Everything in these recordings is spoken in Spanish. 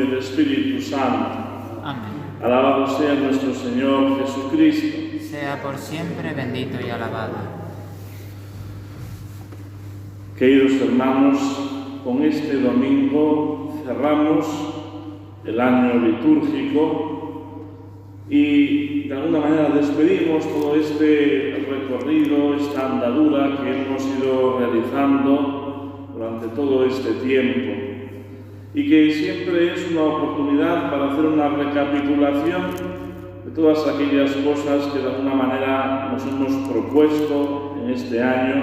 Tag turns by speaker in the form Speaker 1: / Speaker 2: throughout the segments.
Speaker 1: del Espíritu Santo.
Speaker 2: Amén.
Speaker 1: Alabado sea nuestro Señor Jesucristo.
Speaker 2: Sea por siempre bendito y alabado.
Speaker 1: Queridos hermanos, con este domingo cerramos el año litúrgico y de alguna manera despedimos todo este recorrido, esta andadura que hemos ido realizando durante todo este tiempo y que siempre es una oportunidad para hacer una recapitulación de todas aquellas cosas que de alguna manera nos hemos propuesto en este año,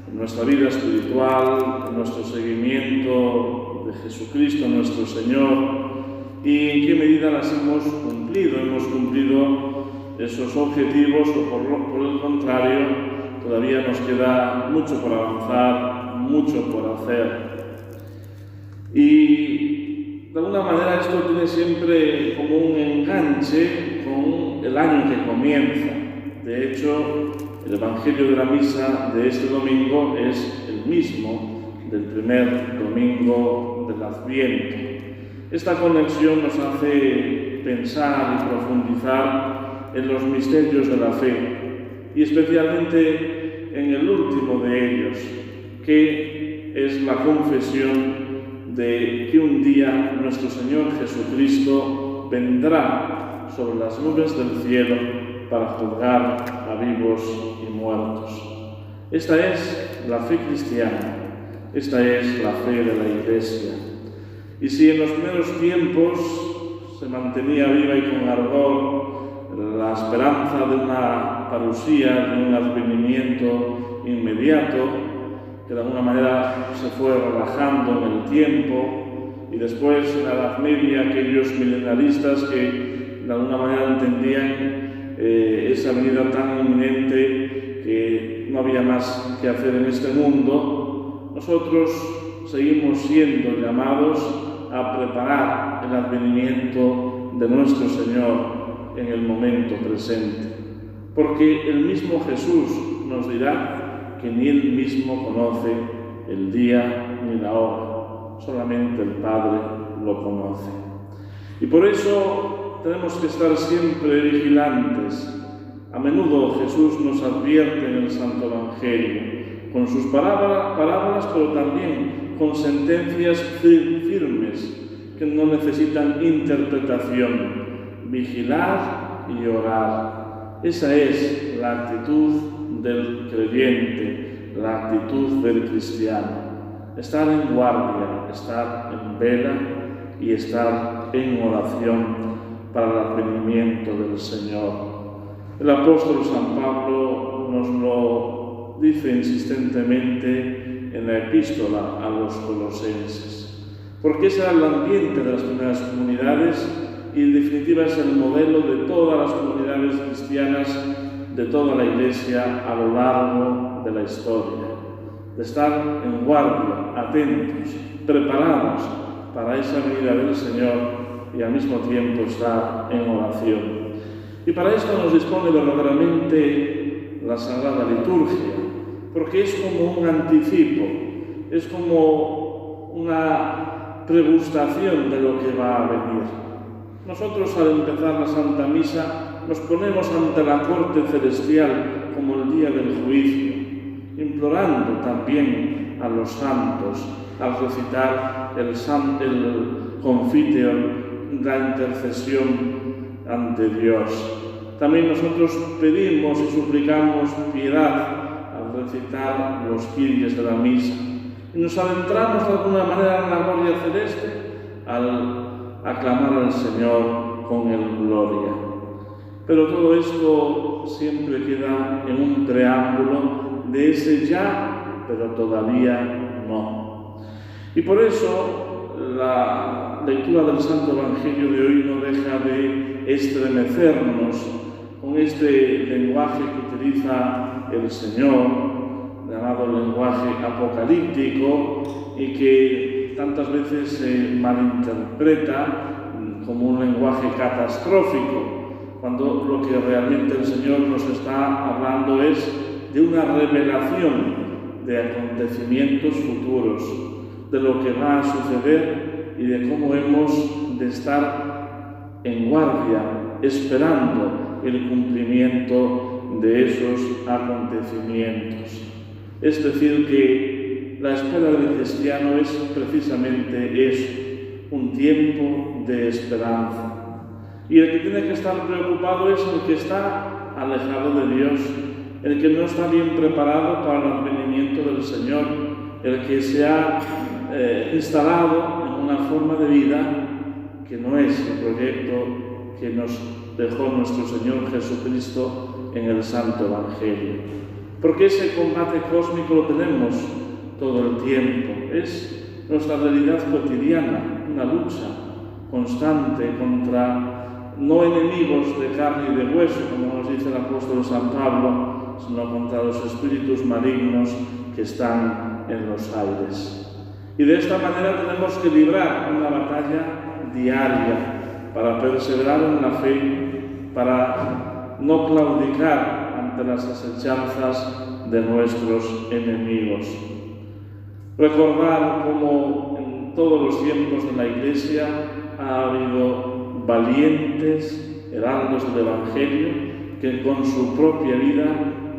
Speaker 1: en nuestra vida espiritual, en nuestro seguimiento de Jesucristo, nuestro Señor, y en qué medida las hemos cumplido. Hemos cumplido esos objetivos o por el contrario, todavía nos queda mucho por avanzar, mucho por hacer. Y de alguna manera esto tiene siempre como un enganche con el año que comienza. De hecho, el Evangelio de la Misa de este domingo es el mismo del primer domingo del Adviento. Esta conexión nos hace pensar y profundizar en los misterios de la fe y especialmente en el último de ellos, que es la confesión de que un día nuestro Señor Jesucristo vendrá sobre las nubes del cielo para juzgar a vivos y muertos. Esta es la fe cristiana, esta es la fe de la Iglesia. Y si en los primeros tiempos se mantenía viva y con ardor la esperanza de una parusía, de un advenimiento inmediato, que de alguna manera se fue relajando en el tiempo, y después en la Edad Media aquellos milenaristas que de alguna manera entendían esa venida tan inminente que no había más que hacer en este mundo, nosotros seguimos siendo llamados a preparar el advenimiento de nuestro Señor en el momento presente, porque el mismo Jesús nos dirá que ni Él mismo conoce el día ni la hora, solamente el Padre lo conoce. Y por eso tenemos que estar siempre vigilantes. A menudo Jesús nos advierte en el Santo Evangelio, con sus parábolas, pero también con sentencias firmes que no necesitan interpretación. Vigilar y orar. Esa es la actitud del creyente, la actitud del cristiano. Estar en guardia, estar en vela y estar en oración para el advenimiento del Señor. El apóstol San Pablo nos lo dice insistentemente en la epístola a los colosenses, porque ese era el ambiente de las primeras comunidades y en definitiva es el modelo de todas las comunidades cristianas, de toda la Iglesia a lo largo de la historia, de estar en guardia, atentos, preparados para esa venida del Señor y al mismo tiempo estar en oración. Y para esto nos dispone verdaderamente la Sagrada Liturgia, porque es como un anticipo, es como una pregustación de lo que va a venir. Nosotros al empezar la Santa Misa nos ponemos ante la corte celestial como el día del juicio, implorando también a los santos al recitar el Confiteor, la intercesión ante Dios. También nosotros pedimos y suplicamos piedad al recitar los Kyries de la misa y nos adentramos de alguna manera en la gloria celeste al aclamar al Señor con el Gloria. Pero todo esto siempre queda en un preámbulo de ese ya, pero todavía no. Y por eso la lectura del Santo Evangelio de hoy no deja de estremecernos con este lenguaje que utiliza el Señor, llamado lenguaje apocalíptico, y que tantas veces se malinterpreta como un lenguaje catastrófico, cuando lo que realmente el Señor nos está hablando es de una revelación de acontecimientos futuros, de lo que va a suceder y de cómo hemos de estar en guardia, esperando el cumplimiento de esos acontecimientos. Es decir, que la espera del cristiano es precisamente eso, un tiempo de esperanza. Y el que tiene que estar preocupado es el que está alejado de Dios, el que no está bien preparado para el advenimiento del Señor, el que se ha instalado en una forma de vida que no es el proyecto que nos dejó nuestro Señor Jesucristo en el Santo Evangelio. Porque ese combate cósmico lo tenemos todo el tiempo, es nuestra realidad cotidiana, una lucha constante contra no enemigos de carne y de hueso, como nos dice el apóstol San Pablo, sino contra los espíritus malignos que están en los aires. Y de esta manera tenemos que librar una batalla diaria para perseverar en la fe, para no claudicar ante las asechanzas de nuestros enemigos. Recordar cómo en todos los tiempos de la Iglesia ha habido valientes heraldos del Evangelio que con su propia vida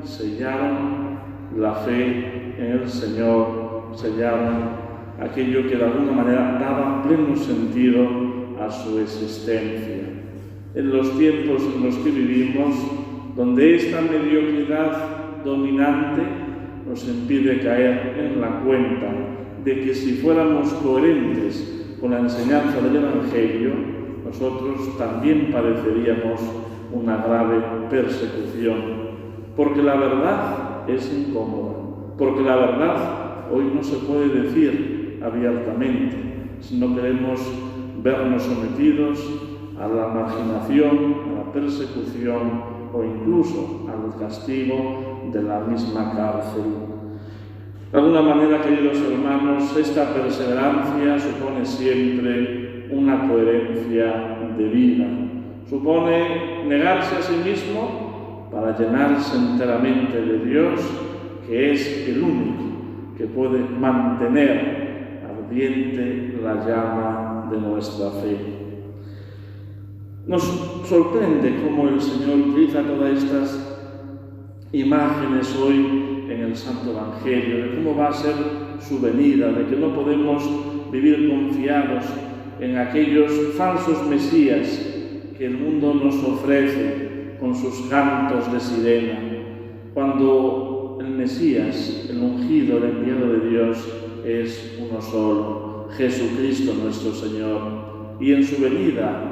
Speaker 1: sellaron la fe en el Señor, sellaron aquello que de alguna manera daba pleno sentido a su existencia. En los tiempos en los que vivimos, donde esta mediocridad dominante nos impide caer en la cuenta de que si fuéramos coherentes con la enseñanza del Evangelio, nosotros también padeceríamos una grave persecución, porque la verdad es incómoda, porque la verdad hoy no se puede decir abiertamente, si no queremos vernos sometidos a la marginación, a la persecución o incluso al castigo de la misma cárcel. De alguna manera, queridos hermanos, esta perseverancia supone siempre una coherencia de vida. Supone negarse a sí mismo para llenarse enteramente de Dios, que es el único que puede mantener ardiente la llama de nuestra fe. Nos sorprende cómo el Señor utiliza todas estas imágenes hoy en el Santo Evangelio, de cómo va a ser su venida, de que no podemos vivir confiados en aquellos falsos mesías que el mundo nos ofrece con sus cantos de sirena, cuando el Mesías, el ungido, el enviado de Dios, es uno solo, Jesucristo nuestro Señor, y en su venida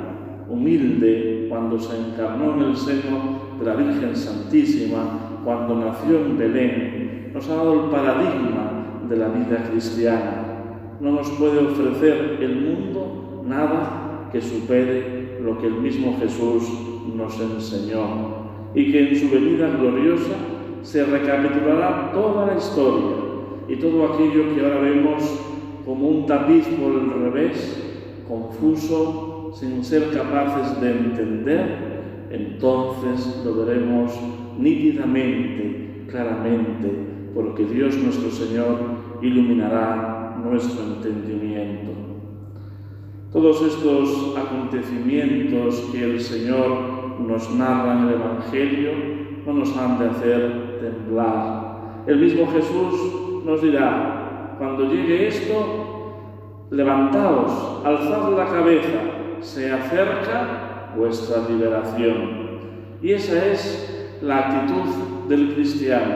Speaker 1: humilde, cuando se encarnó en el seno de la Virgen Santísima, cuando nació en Belén, nos ha dado el paradigma de la vida cristiana. No nos puede ofrecer el mundo nada que supere lo que el mismo Jesús nos enseñó, y que en su venida gloriosa se recapitulará toda la historia y todo aquello que ahora vemos como un tapiz por el revés, confuso, sin ser capaces de entender, entonces lo veremos nítidamente, claramente, porque Dios nuestro Señor iluminará nuestro entendimiento. Todos estos acontecimientos que el Señor nos narra en el Evangelio no nos han de hacer temblar. El mismo Jesús nos dirá, cuando llegue esto, levantaos, alzad la cabeza, se acerca vuestra liberación. Y esa es la actitud del cristiano,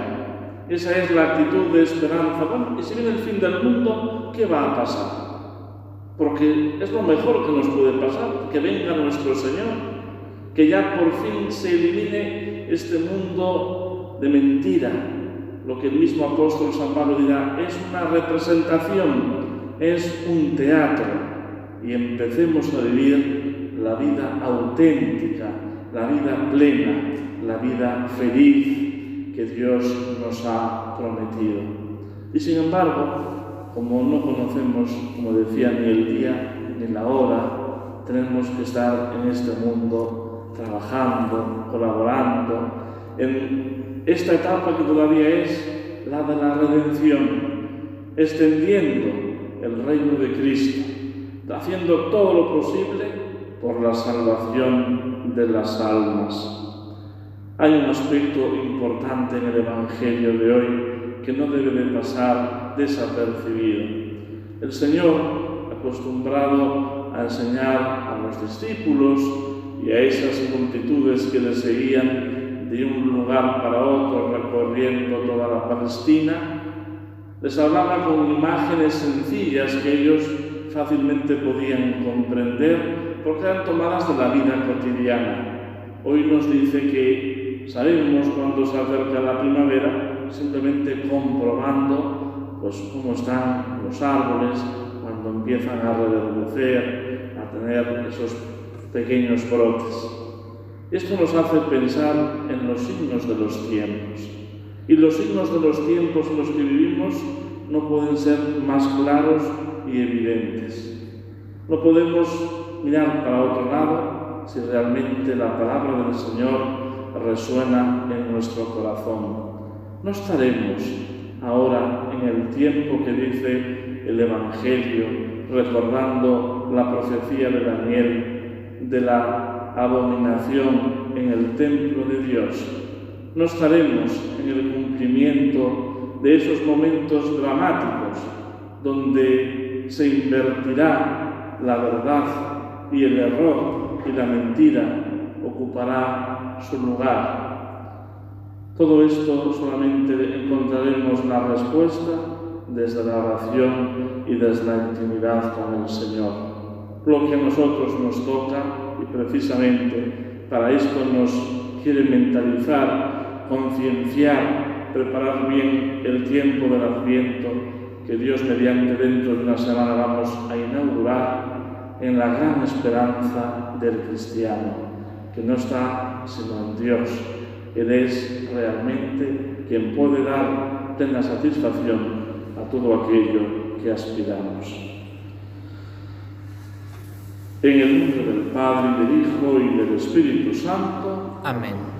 Speaker 1: esa es la actitud de esperanza. Bueno, y si viene el fin del mundo, ¿qué va a pasar? Porque es lo mejor que nos puede pasar, que venga nuestro Señor, que ya por fin se elimine este mundo de mentira. Lo que el mismo apóstol San Pablo dirá, es una representación, es un teatro, y empecemos a vivir la vida auténtica, la vida plena, la vida feliz que Dios nos ha prometido. Y sin embargo, como no conocemos, como decía, ni el día ni la hora, tenemos que estar en este mundo trabajando, colaborando, en esta etapa que todavía es la de la redención, extendiendo el reino de Cristo, haciendo todo lo posible por la salvación de las almas. Hay un aspecto importante en el Evangelio de hoy que no debe de pasar desapercibido. El Señor, acostumbrado a enseñar a los discípulos y a esas multitudes que le seguían de un lugar para otro, recorriendo toda la Palestina, les hablaba con imágenes sencillas que ellos fácilmente podían comprender porque eran tomadas de la vida cotidiana. Hoy nos dice que sabemos cuando se acerca la primavera simplemente comprobando cómo están los árboles cuando empiezan a reverdecer, a tener esos pequeños brotes. Esto nos hace pensar en los signos de los tiempos. Y los signos de los tiempos en los que vivimos no pueden ser más claros y evidentes. No podemos mirar para otro lado si realmente la palabra del Señor resuena en nuestro corazón. No estaremos ahora en el tiempo que dice el Evangelio, recordando la profecía de Daniel de la abominación en el templo de Dios. No estaremos en el cumplimiento de esos momentos dramáticos donde se invertirá la verdad y el error y la mentira ocupará su lugar. Todo esto solamente encontraremos la respuesta desde la oración y desde la intimidad con el Señor. Lo que a nosotros nos toca, y precisamente para esto nos quiere mentalizar, concienciar, preparar bien el tiempo del Adviento que Dios mediante dentro de una semana vamos a inaugurar en la gran esperanza del cristiano, que no está sino en Dios. Él es realmente quien puede dar plena satisfacción a todo aquello que aspiramos. En el nombre del Padre, y del Hijo, y del Espíritu Santo.
Speaker 2: Amén.